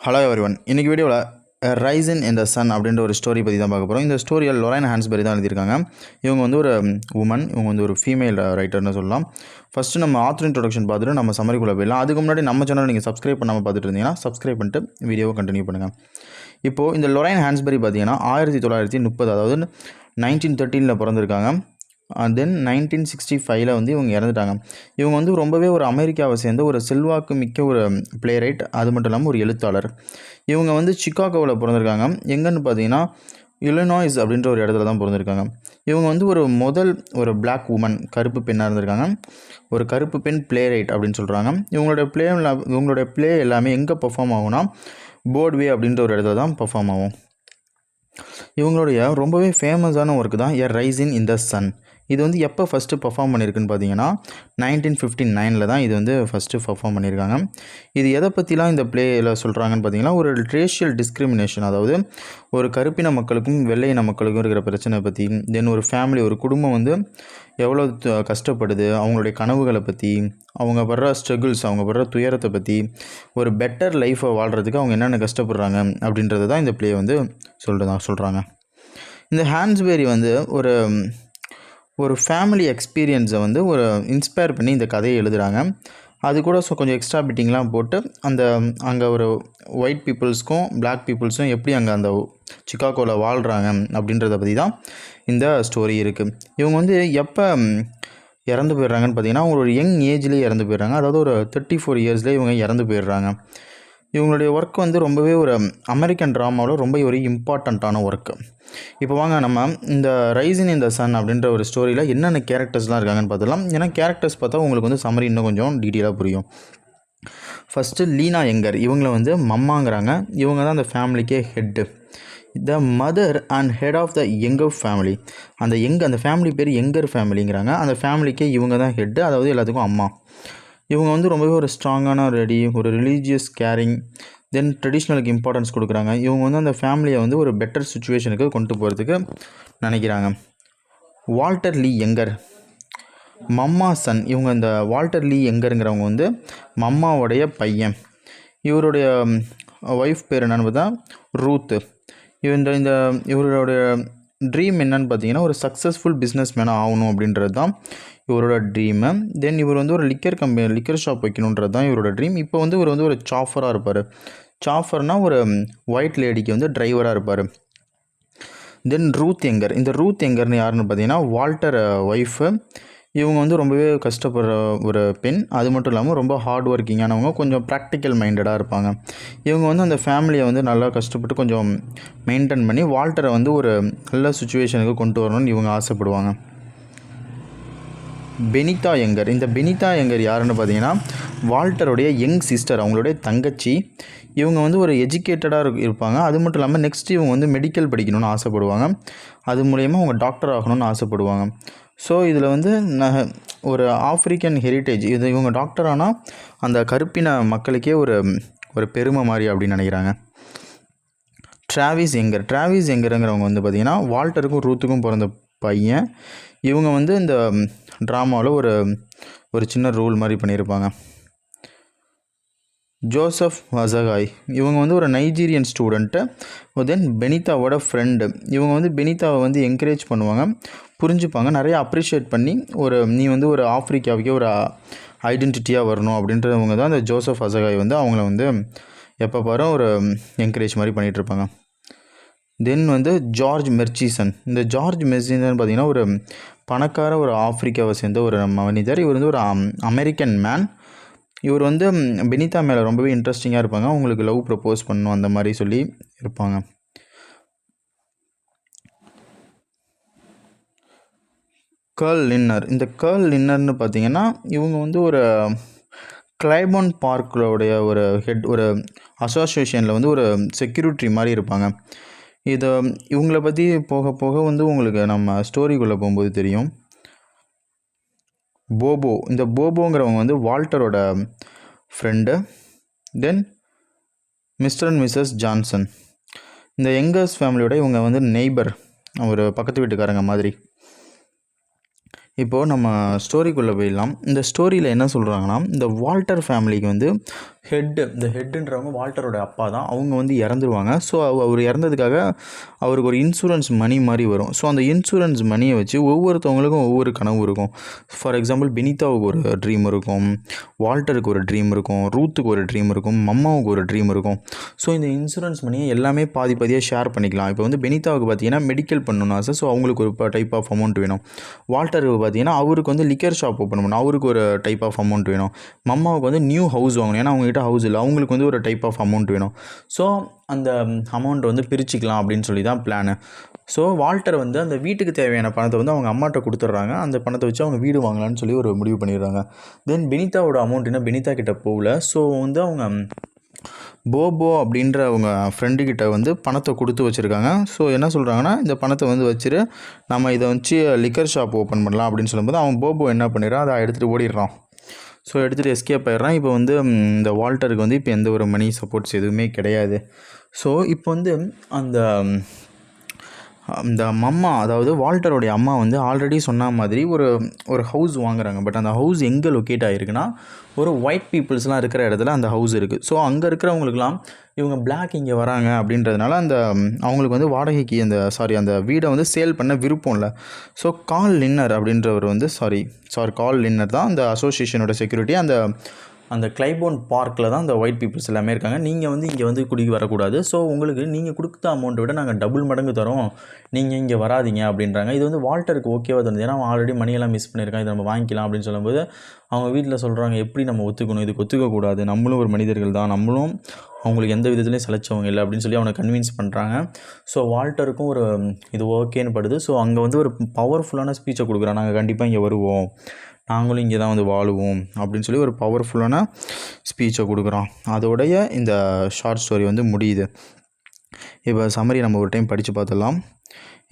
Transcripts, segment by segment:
Hello everyone. இன்றைக்கி வீடியோவில் Ryzen இன் த Sun அப்படின்ற ஒரு ஸ்டோரி பற்றி தான் பார்க்க போகிறோம். இந்த ஸ்டோரியில் லொரைன் ஹான்ஸ்பெரி தான் எழுதியிருக்காங்க. இவங்க வந்து ஒரு உமன், இவங்க வந்து ஒரு ஃபீமேல் ரைட்டர்னு சொல்லலாம். ஃபஸ்ட்டு நம்ம ஆத்தர் இன்ட்ரோடக்ஷன் பார்த்துட்டு நம்ம சம்மரிக்குள்ளே போயிடலாம். அதுக்கு முன்னாடி நம்ம சேனல் நீங்கள் சப்ஸ்கிரைப் பண்ணாமல் பார்த்துட்டு இருந்தீங்கன்னா சப்ஸ்கிரைப் பண்ணிட்டு வீடியோவை கண்டினியூ பண்ணுங்கள். இப்போது இந்த லொரைன் ஹான்ஸ்பெரி பார்த்தீங்கன்னா 1930, அதாவது 1913 பிறந்திருக்காங்க. தென் 1965 வந்து இவங்க இறந்துட்டாங்க. இவங்க வந்து ரொம்பவே ஒரு அமெரிக்காவை சேர்ந்த ஒரு செல்வாக்கு மிக்க ஒரு பிளே ரைட், அது மட்டும் இல்லாமல் ஒரு எழுத்தாளர். இவங்க வந்து சிக்காகோவில் பிறந்திருக்காங்க. எங்கன்னு பார்த்தீங்கன்னா இல்லினாய்ஸ் அப்படின்ற ஒரு இடத்துல தான் பிறந்திருக்காங்க. இவங்க வந்து ஒரு பிளாக் உமன், கருப்பு பெண்ணாக இருந்திருக்காங்க. ஒரு கருப்பு பெண் பிளே ரைட் அப்படின்னு சொல்கிறாங்க. இவங்களுடைய பிளே எல்லாமே எங்கே பர்ஃபார்ம் ஆகும்னா போர்ட்வே அப்படின்ற ஒரு இடத்துல தான் பர்ஃபார்ம் ஆகும். இவங்களுடைய ரொம்பவே ஃபேமஸான ஒர்க்கு தான் எ ரைசின் இன் த சன். இது வந்து எப்போ ஃபஸ்ட்டு பர்ஃபார்ம் பண்ணியிருக்குன்னு பார்த்தீங்கன்னா 1959 தான் இது வந்து ஃபஸ்ட்டு பர்ஃபார்ம் பண்ணியிருக்காங்க. இது எதை பற்றிலாம் இந்த பிளேயில் சொல்கிறாங்கன்னு பார்த்தீங்கன்னா, ஒரு ரேஷியல் டிஸ்கிரிமினேஷன், அதாவது ஒரு கருப்பின மக்களுக்கும் வெள்ளையின மக்களுக்கும் இருக்கிற பிரச்சனை பற்றி, தென் ஒரு ஃபேமிலி, ஒரு குடும்பம் வந்து எவ்வளோ கஷ்டப்படுது, அவங்களுடைய கனவுகளை பற்றி, அவங்க படுற ஸ்ட்ரகிள்ஸ், அவங்க படுற துயரத்தை பற்றி, ஒரு பெட்டர் லைஃப்பை வாழ்கிறதுக்கு அவங்க என்னென்ன கஷ்டப்படுறாங்க அப்படின்றது தான் இந்த பிளே வந்து சொல்கிறாங்க. இந்த ஹான்ஸ்பெரி வந்து ஒரு ஃபேமிலி எக்ஸ்பீரியன்ஸை வந்து ஒரு இன்ஸ்பயர் பண்ணி இந்த கதையை எழுதுகிறாங்க. அது கூட கொஞ்சம் எக்ஸ்ட்ரா பிட்டிங்லாம் போட்டு அங்கே ஒரு ஒயிட் பீப்புள்ஸ்க்கும் பிளாக் பீப்புள்ஸும் எப்படி அங்கே அந்த சிக்காகோவில் வாழ்கிறாங்க அப்படின்றத பற்றி தான் இந்த ஸ்டோரி இருக்குது. இவங்க வந்து எப்போ இறந்து போயிடுறாங்கன்னு பார்த்தீங்கன்னா, ஒரு யங் ஏஜ்லேயே இறந்து போயிடுறாங்க. அதாவது ஒரு 34 இயர்ஸ்லேயே இவங்க இறந்து போயிடுறாங்க. இவங்களுடைய ஒர்க் வந்து ரொம்பவே ஒரு அமெரிக்கன் ட்ராமாவில் ரொம்ப ஒரு இம்பார்ட்டண்ட்டான ஒர்க்கு. இப்போ வாங்க நம்ம இந்த ரைசின் இன் த சன் அப்படின்ற ஒரு ஸ்டோரியில் என்னென்ன கேரக்டர்ஸ்லாம் இருக்காங்கன்னு பார்த்துக்கலாம். ஏன்னா கேரக்டர்ஸ் பார்த்தா உங்களுக்கு வந்து சம்மரி இன்னும் கொஞ்சம் டீட்டெயிலாக புரியும். ஃபஸ்ட்டு லீனா யங்கர், இவங்களை வந்து மம்மாங்கிறாங்க. இவங்க தான் அந்த ஃபேமிலிக்கே head, the mother and head of the Younger family. அந்த ஃபேமிலி பேர் யங்கர் ஃபேமிலிங்கிறாங்க. அந்த ஃபேமிலிக்கே இவங்க தான் ஹெட்டு, அதாவது எல்லாத்துக்கும் அம்மா. இவங்க வந்து ரொம்பவே ஒரு ஸ்ட்ராங்கான ஒரு ரிலீஜியஸ் கேரிங், தென் ட்ரெடிஷ்னலுக்கு இம்பார்ட்டன்ஸ் கொடுக்குறாங்க. இவங்க வந்து அந்த ஃபேமிலியை வந்து ஒரு பெட்டர் சுச்சுவேஷனுக்கு கொண்டு போகிறதுக்கு நினைக்கிறாங்க. வால்டர் லீ யங்கர், மம்மா சன். இவங்க இந்த வால்டர் லீ யங்கருங்கிறவங்க வந்து மம்மாவுடைய பையன். இவருடைய ஒய்ஃப் பேர் என்னென்னு பார்த்தா ரூத்து. இவருடைய ட்ரீம் என்னன்னு பார்த்தீங்கன்னா, ஒரு சக்ஸஸ்ஃபுல் பிஸ்னஸ் மேனாக ஆகணும் அப்படின்றது தான் இவரோட ட்ரீமு. தென் இவர் வந்து ஒரு லிக்கர் ஷாப் வைக்கணுன்றது தான் இவரோட ட்ரீம். இப்போ வந்து இவர் வந்து ஒரு சாஃபராக இருப்பார். சாஃபர்னால் ஒரு ஒயிட் லேடிக்கு வந்து டிரைவராக இருப்பார். தென் ரூத் யங்கர், இந்த ரூத் யங்கர்னு யாருன்னு பார்த்தீங்கன்னா வால்டர் ஒய்ஃபு. இவங்க வந்து ரொம்பவே கஷ்டப்படுற ஒரு பெண். அது மட்டும் இல்லாமல் ரொம்ப ஹார்ட் ஒர்க்கிங்கானவங்க, கொஞ்சம் ப்ராக்டிக்கல் மைண்டடாக இருப்பாங்க. இவங்க வந்து அந்த ஃபேமிலியை வந்து நல்லா கஷ்டப்பட்டு கொஞ்சம் மெயின்டைன் பண்ணி வால்டரை வந்து ஒரு நல்ல சுச்சுவேஷனுக்கு கொண்டு வரணும்னு இவங்க ஆசைப்படுவாங்க. பெனிதா யங்கர், இந்த பெனிதா யங்கர் யாருன்னு பார்த்தீங்கன்னா வால்டருடைய யங் சிஸ்டர், அவங்களுடைய தங்கச்சி. இவங்க வந்து ஒரு எஜுகேட்டடாக இருப்பாங்க. அது மட்டும் இல்லாமல் நெக்ஸ்ட் இவங்க வந்து மெடிக்கல் படிக்கணும்னு ஆசைப்படுவாங்க. அது மூலயமா அவங்க டாக்டர் ஆகணும்னு ஆசைப்படுவாங்க. ஸோ இதில் வந்து ஒரு ஆஃப்ரிக்கன் ஹெரிட்டேஜ், இவங்க டாக்டர் ஆனால் அந்த கருப்பின மக்களுக்கே ஒரு பெருமை மாதிரி அப்படின்னு நினைக்கிறாங்க. டிராவிஸ் யங்கருங்கிறவங்க வந்து பார்த்திங்கன்னா வால்டருக்கும் ரூத்துக்கும் பிறந்த பையன். இவங்க வந்து இந்த ட்ராமாவில் ஒரு சின்ன ரோல் மாதிரி பண்ணியிருப்பாங்க. ஜோசப் வசகாய், இவங்க வந்து ஒரு நைஜீரியன் ஸ்டூடெண்ட்டு. தென் பெனிதாவோட ஃப்ரெண்டு. இவங்க வந்து பெனிதாவை வந்து என்கரேஜ் பண்ணுவாங்க, புரிஞ்சுப்பாங்க, நிறைய அப்ரிஷியேட் பண்ணி நீ வந்து ஒரு ஆஃப்ரிக்காவுக்கே ஒரு ஐடென்டிட்டியாக வரணும் அப்படின்றவங்க தான் இந்த ஜோசப் வசகாய் வந்து அவங்கள வந்து எப்போ பாரு ஒரு என்கரேஜ் மாதிரி பண்ணிகிட்ருப்பாங்க. தென் வந்து ஜார்ஜ் மெர்ச்சிசன். இந்த ஜார்ஜ் மெர்ச்சிசன் பார்த்திங்கன்னா ஒரு பணக்கார ஒரு ஆஃப்ரிக்காவை சேர்ந்த ஒரு மனிதர். இவர் வந்து ஒரு அமெரிக்கன் மேன். இவர் வந்து பெனிதா மேலே ரொம்பவே இன்ட்ரெஸ்டிங்காக இருப்பாங்க. அவங்களுக்கு லவ் ப்ரப்போஸ் பண்ணணும் அந்த மாதிரி சொல்லி இருப்பாங்க. கேர்ள் லின்னர், இந்த கேர்ள் லின்னர்னு பார்த்திங்கன்னா இவங்க வந்து ஒரு கிளைபோன் பார்க்கோடைய ஒரு ஹெட், ஒரு அசோசியேஷனில் வந்து ஒரு செக்யூரிட்டி மாதிரி இருப்பாங்க. இவங்களை பற்றி போக போக வந்து உங்களுக்கு நம்ம ஸ்டோரிக்குள்ளே போகும்போது தெரியும். போபோ, இந்த போபோங்கிறவங்க வந்து வால்டரோட friend. Then Mister and Missus Johnson, இந்த யங்கர்ஸ் ஃபேமிலியோட இவங்க வந்து நெய்பர், ஒரு பக்கத்து வீட்டுக்காரங்க மாதிரி. இப்போது நம்ம ஸ்டோரிக்குள்ளே போயிடலாம். இந்த ஸ்டோரியில் என்ன சொல்கிறாங்கன்னா, இந்த வால்டர் ஃபேமிலிக்கு வந்து இந்த ஹெட்டுன்றவங்க வால்டரோட அப்பா தான். அவங்க வந்து இறந்துருவாங்க. ஸோ அவர் இறந்ததுக்காக அவருக்கு ஒரு இன்சூரன்ஸ் மணி மாதிரி வரும். ஸோ அந்த இன்சூரன்ஸ் மணியை வச்சு ஒவ்வொருத்தவங்களுக்கும் ஒவ்வொரு கனவு இருக்கும். ஃபார் எக்ஸாம்பிள் பெனிதாவுக்கு ஒரு ட்ரீம் இருக்கும், வால்டருக்கு ஒரு ட்ரீம் இருக்கும், ரூத்துக்கு ஒரு ட்ரீம் இருக்கும், மம்மாவுக்கு ஒரு ட்ரீம் இருக்கும். ஸோ இந்த இன்சூரன்ஸ் மணியை எல்லாமே பாதி பாதியாக ஷேர் பண்ணிக்கலாம். இப்போ வந்து பெனிதாவுக்கு பார்த்தீங்கன்னா மெடிக்கல் பண்ணணும்னு ஆசை. ஸோ அவங்களுக்கு ஒரு டைப் ஆஃப் அமௌண்ட் வேணும். வால்டருக்கு பார்த்தீங்கன்னா அவருக்கு வந்து லிக்கர் ஷாப் ஓப்பன் பண்ணணும், அவருக்கு ஒரு டைப் ஆஃப் அமௌண்ட் வேணும். மம்மாவுக்கு வந்து நியூ ஹவுஸ் வாங்கணும், ஏன்னா அவங்ககிட்ட ஹவுஸ் இல்லை, அவங்களுக்கு வந்து ஒரு டைப் ஆஃப் அமௌண்ட் வேணும். ஸோ அந்த அமௌண்ட் வந்து பிரிச்சுக்கலாம் அப்படின்னு சொல்லி தான் பிளானு. ஸோ வால்டர் வந்து அந்த வீட்டுக்கு தேவையான பணத்தை வந்து அவங்க அம்மாட்ட கொடுத்துட்றாங்க. அந்த பணத்தை வச்சு அவங்க வீடு வாங்கலான்னு சொல்லி ஒரு முடிவு பண்ணிடுறாங்க. தென் பெனிதாவோட அமௌண்ட் என்ன பெனிதா கிட்ட போகல. ஸோ வந்து அவங்க போபோ அப்படின்ற அவங்க ஃப்ரெண்டுக்கிட்ட வந்து பணத்தை கொடுத்து வச்சுருக்காங்க. ஸோ என்ன சொல்கிறாங்கன்னா, இந்த பணத்தை வந்து வச்சுரு, நம்ம இதை வச்சு லிக்கர் ஷாப் ஓப்பன் பண்ணலாம் அப்படின்னு சொல்லும்போது அவன் போபோ என்ன பண்ணிடுறான், அதை எடுத்துகிட்டு ஓடிடுறான். ஸோ எடுத்துகிட்டு எஸ்கேப் ஆகிடுறான். இப்போ வந்து இந்த வால்டருக்கு வந்து இப்போ எந்த ஒரு மணி சப்போர்ட்ஸ் எதுவுமே கிடையாது. ஸோ இப்போ வந்து அந்த மம்மா, அதாவது வால்டருடைய அம்மா வந்து ஆல்ரெடி சொன்ன மாதிரி ஒரு ஹவுஸ் வாங்குறாங்க. பட் அந்த ஹவுஸ் எங்கே லொக்கேட் ஆகிருக்குன்னா, ஒரு ஒயிட் பீப்புள்ஸ்லாம் இருக்கிற இடத்துல அந்த ஹவுஸ் இருக்குது. ஸோ அங்கே இருக்கிறவங்களுக்குலாம் இவங்க பிளாக் இங்கே வராங்க அப்படின்றதுனால அவங்களுக்கு வந்து வாடகைக்கு அந்த வீடை வந்து சேல் பண்ண விருப்பம் இல்லை. ஸோ கால் லின்னர் அப்படின்றவர் வந்து கால் லின்னர் தான் அந்த அசோசியேஷனோட செக்யூரிட்டி. அந்த கிளைபோன் பார்க்கில் தான் அந்த ஒயிட் பீப்புள்ஸ் எல்லாமே இருக்காங்க. நீங்கள் வந்து இங்கே வந்து குடிக்கு வரக்கூடாது. ஸோ உங்களுக்கு நீங்கள் கொடுத்த அமௌண்ட்டை விட நாங்கள் டபுள் மடங்கு தரோம், நீங்கள் இங்கே வராதிங்க அப்படின்றாங்க. இது வந்து வால்டருக்கு ஓகேவாக தருது, ஏன்னா அவன் ஆல்ரெடி மணியெல்லாம் மிஸ் பண்ணியிருக்கான், இதை நம்ம வாங்கிக்கலாம் அப்படின்னு சொல்லும்போது அவங்க வீட்டில் சொல்கிறாங்க, எப்படி நம்ம ஒத்துக்கணும், இதுக்கு ஒத்துக்கக்கூடாது, நம்மளும் ஒரு மனிதர்கள் தான், நம்மளும் அவங்களுக்கு எந்த விதத்துலையும் சலைச்சவங்க இல்லை அப்படின்னு சொல்லி அவனை கன்வின்ஸ் பண்ணுறாங்க. ஸோ வால்டருக்கும் இது ஓகேன்னு படுது. ஸோ அங்கே வந்து ஒரு பவர்ஃபுல்லான ஸ்பீச்சை கொடுக்குறான், நாங்கள் கண்டிப்பாக இங்கே வருவோம், நாங்களும் இங்கே தான் வந்து வாழுவோம் அப்படின்னு சொல்லி ஒரு பவர்ஃபுல்லான ஸ்பீச்சை கொடுக்குறான். அதோடைய இந்த ஷார்ட் ஸ்டோரி வந்து முடியுது. இப்போ சம்மரி நம்ம ஒரு டைம் படித்து பார்த்துடலாம்.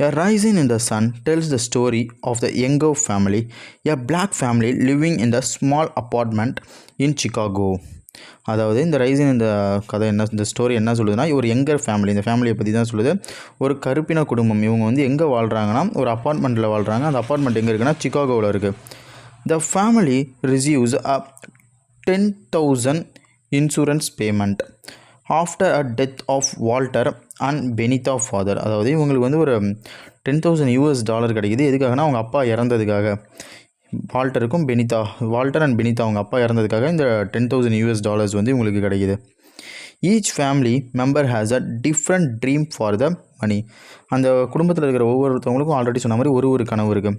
A Rising in the Sun tells the story of the Younger family, a black family living in a small apartment in Chicago. அதாவது இந்த ரைசின் இந்த கதை இந்த ஸ்டோரி என்ன சொல்லுதுன்னா, ஒரு யங்கர் ஃபேமிலி, இந்த ஃபேமிலியை பற்றி தான் சொல்லுது. ஒரு கருப்பின குடும்பம், இவங்க வந்து எங்கே வாழ்கிறாங்கன்னா ஒரு அப்பார்ட்மெண்ட்டில் வாழ்கிறாங்க. அந்த அப்பார்ட்மெண்ட் எங்கே இருக்குன்னா சிகாகோவில் இருக்குது. The family receives a $10,000 insurance payment after a death of Walter and Benita father. அதாவது இவங்களுக்கு வந்து ஒரு $10,000 கிடைக்குது. எதுக்காகனா அவங்க அப்பா இறந்ததுக்காக. வால்டர் அண்ட் பெனிதா அவங்க அப்பா இறந்ததுக்காக இந்த $10,000 வந்து இவங்களுக்கு கிடைக்குது. Each family member has a different dream for the money. அந்த குடும்பத்தில் இருக்கிற ஒவ்வொருத்தவங்களுக்கும் ஆல்ரெடி சொன்ன மாதிரி ஒரு கனவு இருக்குது.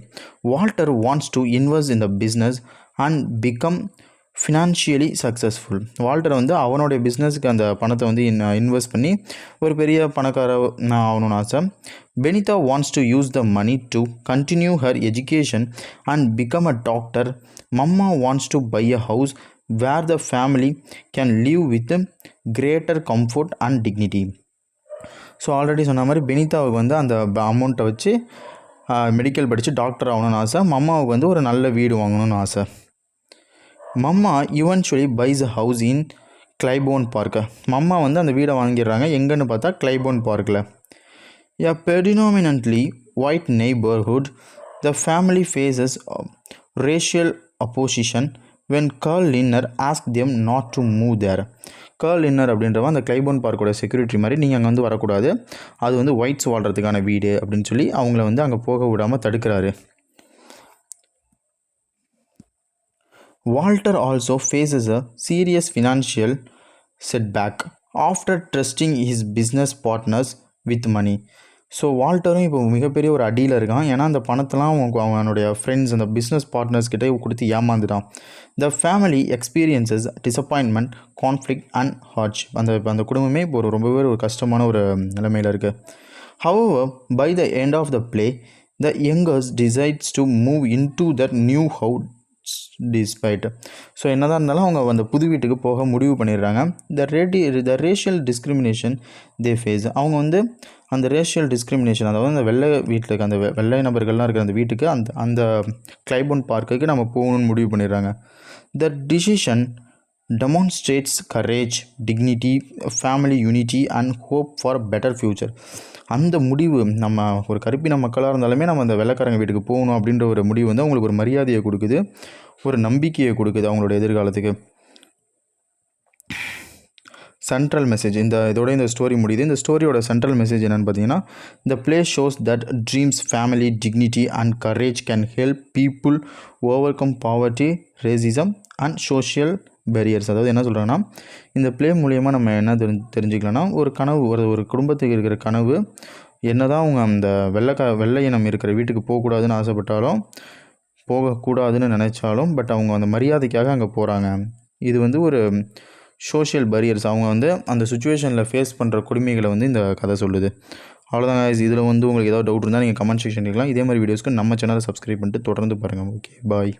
Walter wants to invest in the business and become financially successful. Walter வந்து அவனுடைய பிஸ்னஸுக்கு அந்த பணத்தை வந்து இன்வெஸ்ட் பண்ணி ஒரு பெரிய பணக்கார ஆகணும்னு ஆசை. Beneatha wants to use the money to continue her education and become a doctor. Mama wants to buy a house where the family can live with greater comfort and dignity. So already சொன்ன மாதிரி பெனிதாவுக்கு வந்து அந்த அமௌண்ட்டை வச்சு medical படித்து doctor ஆகணும்னு ஆசை. மம்மாவுக்கு வந்து ஒரு நல்ல வீடு வாங்கணும்னு ஆசை. Mama eventually buys a house in Clybourne Park. Mama வந்து அந்த வீடை வாங்கிடுறாங்க. எங்கன்னு பார்த்தா கிளைபோன் பார்க்கில். A predominantly white neighborhood, the family faces racial opposition when Carl Linner asked them not to move there. Carl Linner அப்படின்றவன் அந்த கிளைபோன் பார்க்கோட செக்யூரிட்டி மாதிரி, நீங்கள் அங்கே வந்து வரக்கூடாது, அது வந்து ஒயிட்ஸ் வாழ்கிறதுக்கான வீடு அப்படின்னு சொல்லி அவங்கள வந்து அங்கே போக விடாமல் தடுக்கிறாரு. Walter also faces a serious financial setback after trusting his business partners with money. So வால்டரும் இப்போ மிகப்பெரிய ஒரு அடியில் இருக்கான். ஏன்னா அந்த பணத்தெல்லாம் அவனுடைய ஃப்ரெண்ட்ஸ், அந்த பிஸ்னஸ் பார்ட்னர்ஸ் கிட்டே கொடுத்து ஏமாந்துட்டான். The family experiences disappointment, conflict and hardship. அந்த குடும்பமே இப்போ ரொம்பவே ஒரு கஷ்டமான ஒரு நிலைமையில் இருக்குது. However by the end of the play the Youngers decides to move in to that new house despite. So என்னதான் இருந்தாலும் அவங்க அந்த புது வீட்டுக்கு போக முடிவு பண்ணிடுறாங்க. The racial discrimination they face. அவங்க வந்து அந்த ரேஷியல் டிஸ்கிரிமினேஷன், அதாவது அந்த வெள்ளை வீட்டில் இருக்க அந்த வெள்ளை நபர்கள்லாம் இருக்கிற அந்த வீட்டுக்கு அந்த கிளைபோன் பார்க்குக்கு நம்ம போகணும்னு முடிவு பண்ணிடுறாங்க. The decision demonstrates courage, dignity, family unity and hope for better future. அந்த முடிவு, நம்ம ஒரு கருப்பின மக்களாக இருந்தாலுமே நம்ம அந்த வெள்ளைக்காரங்க வீட்டுக்கு போகணும் அப்படின்ற ஒரு முடிவு வந்து அவங்களுக்கு ஒரு மரியாதையை கொடுக்குது, ஒரு நம்பிக்கையை கொடுக்குது அவங்களோட எதிர்காலத்துக்கு. சென்ட்ரல் மெசேஜ் இந்த ஸ்டோரி முடியுது. இந்த ஸ்டோரியோட சென்ட்ரல் மெசேஜ் என்னென்னு பார்த்தீங்கன்னா, the play shows that dreams, family, dignity and courage can help people overcome poverty, racism and social barriers. அதாவது என்ன சொல்கிறாங்கன்னா, இந்த பிளே மூலயமா நம்ம என்ன தெரிஞ்சுக்கலாம்னா, ஒரு கனவு, ஒரு குடும்பத்துக்கு இருக்கிற கனவு என்னதான் அவங்க அந்த வெள்ளை இனம் இருக்கிற வீட்டுக்கு போகக்கூடாதுன்னு ஆசைப்பட்டாலும், போகக்கூடாதுன்னு நினச்சாலும், பட் அவங்க அந்த மரியாதைக்காக அங்கே போகிறாங்க. இது ஒரு சோஷியல் பேரியர்ஸ். அவங்க அந்த சுச்சுவேஷனில் ஃபேஸ் பண்ணுற கொடுமைகளை இந்த கதை சொல்லுது. அவ்வளோதாங்க. இதில் உங்களுக்கு ஏதாவது டவுட் இருந்தால் நீங்கள் கமெண்ட் செக்ஷன் கேட்கலாம். இதே மாதிரி வீடியோஸ்க்கு நம்ம சேனலை சப்ஸ்கிரைப் பண்ணிட்டு தொடர்ந்து பாருங்கள். ஓகே, பாய்.